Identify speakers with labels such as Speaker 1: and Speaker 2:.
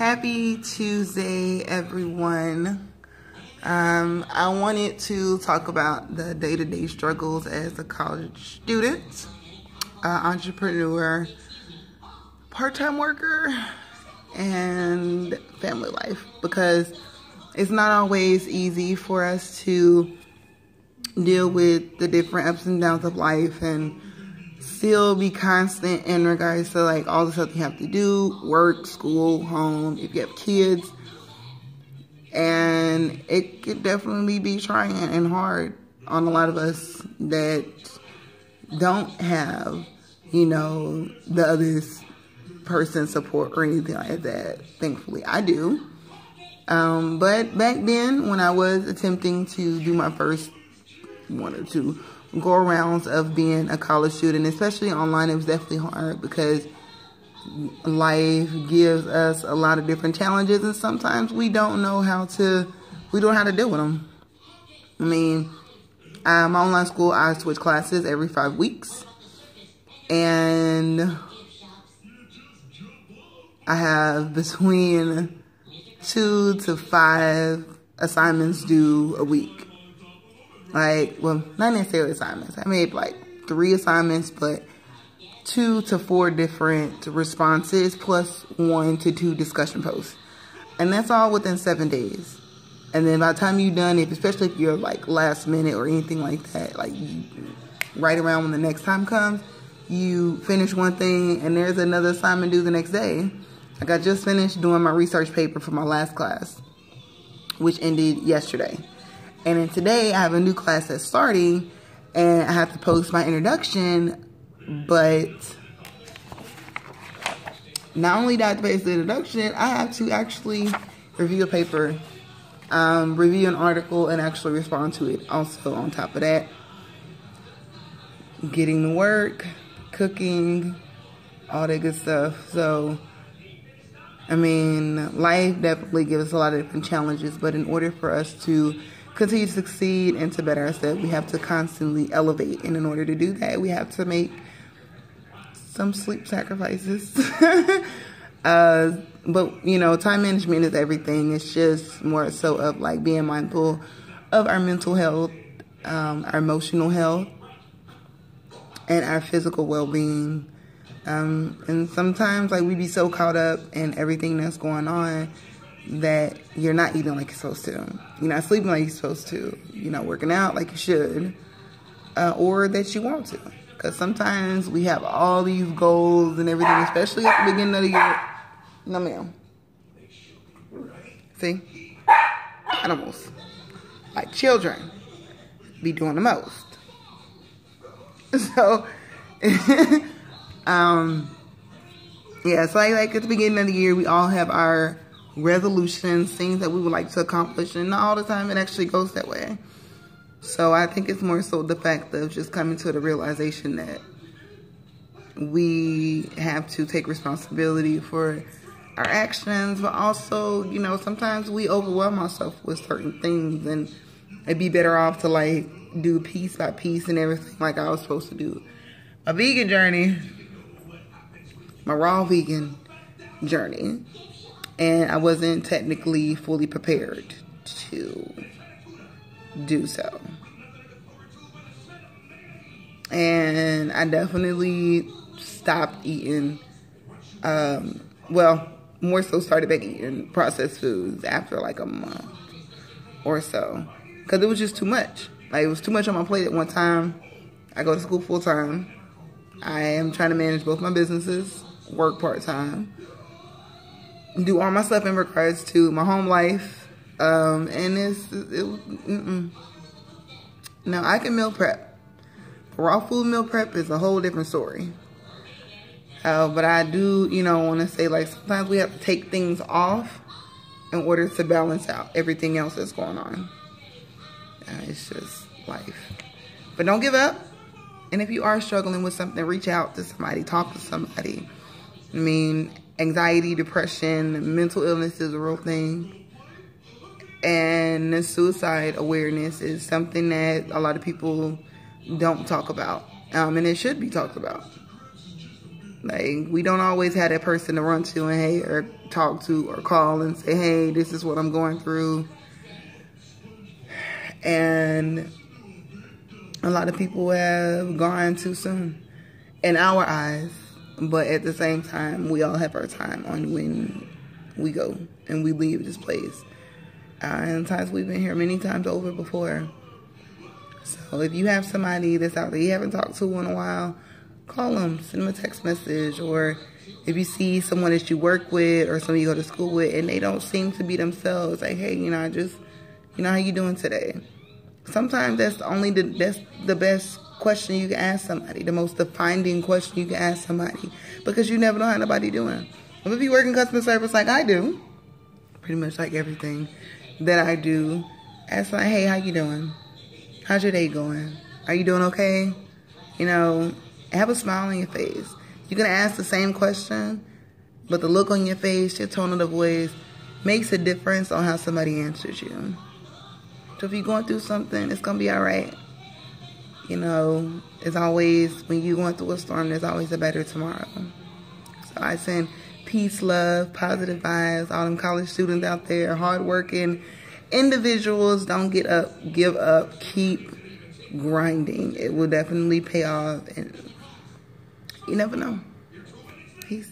Speaker 1: Happy Tuesday, everyone. I wanted to talk about the day-to-day struggles as a college student, entrepreneur, part-time worker, and family life, because it's not always easy for us to deal with the different ups and downs of life and still be constant in regards to like all the stuff you have to do, work, school, home, if you have kids. And it could definitely be trying and hard on a lot of us that don't have, the other person's support or anything like that. Thankfully, I do. But back then, when I was attempting to do my first one or two go-arounds of being a college student, especially online, it was definitely hard because life gives us a lot of different challenges, and sometimes we don't know how to deal with them. I mean, my online school, I switch classes every 5 weeks, and I have between 2 to 5 assignments due a week. Well, not necessarily assignments. I made 3 assignments, but 2 to 4 different responses plus 1 to 2 discussion posts. And that's all within 7 days. And then by the time you're done, especially if you're last minute or anything like that, right around when the next time comes, you finish one thing and there's another assignment due the next day. I just finished doing my research paper for my last class, which ended yesterday. And then today I have a new class that's starting and I have to post my introduction, but not only do I have to post the introduction, I have to actually review a paper, review an article, and actually respond to it. Also, on top of that, getting to work, cooking, all that good stuff. So, I mean, life definitely gives us a lot of different challenges, but in order for us to continue to succeed and to better ourselves, we have to constantly elevate. And in order to do that, we have to make some sleep sacrifices. But, time management is everything. It's just more so of being mindful of our mental health, our emotional health, and our physical well-being. And sometimes we be so caught up in everything that's going on that you're not eating like you're supposed to. You're not sleeping like you're supposed to. You're not working out like you should. Or that you want to. Because sometimes we have all these goals and everything, especially at the beginning of the year. No, ma'am. See? Animals. Like children. Be doing the most. So, yeah, so at the beginning of the year, we all have our resolutions, things that we would like to accomplish, and not all the time it actually goes that way. So I think it's more so the fact of just coming to the realization that we have to take responsibility for our actions, but also, sometimes we overwhelm ourselves with certain things, and it'd be better off to do piece by piece and everything like I was supposed to do. A vegan journey, my raw vegan journey. And I wasn't technically fully prepared to do so. And I definitely stopped eating, more so started back eating processed foods after a month or so. Because it was just too much. It was too much on my plate at one time. I go to school full time. I am trying to manage both my businesses, work part-time, do all my stuff in regards to my home life, and Now, I can meal prep. Raw food meal prep is a whole different story. But I do, want to say, sometimes we have to take things off in order to balance out everything else that's going on. It's just life. But don't give up. And if you are struggling with something, reach out to somebody, talk to somebody. I mean, anxiety, depression, mental illness is a real thing. And suicide awareness is something that a lot of people don't talk about. And it should be talked about. Like, we don't always have that person to run to and hey, or talk to or call and say, hey, this is what I'm going through. And a lot of people have gone too soon in our eyes. But at the same time, we all have our time on when we go and we leave this place. And times we've been here many times over before. So if you have somebody that's out there you haven't talked to in a while, call them, send them a text message. Or if you see someone that you work with or someone you go to school with and they don't seem to be themselves, like, hey, how you doing today? Sometimes that's the best question you can ask somebody, the most defining question you can ask somebody, because you never know how nobody doing. If you work in customer service like I do, pretty much like everything that I do, ask like, hey, how you doing? How's your day going? Are you doing okay? Have a smile on your face. You're going to ask the same question, but the look on your face, your tone of the voice makes a difference on how somebody answers you. So if you're going through something, it's going to be all right. It's always, when you're going through a storm, there's always a better tomorrow. So I send peace, love, positive vibes, all them college students out there, hardworking individuals. Don't give up, keep grinding. It will definitely pay off, and you never know. Peace.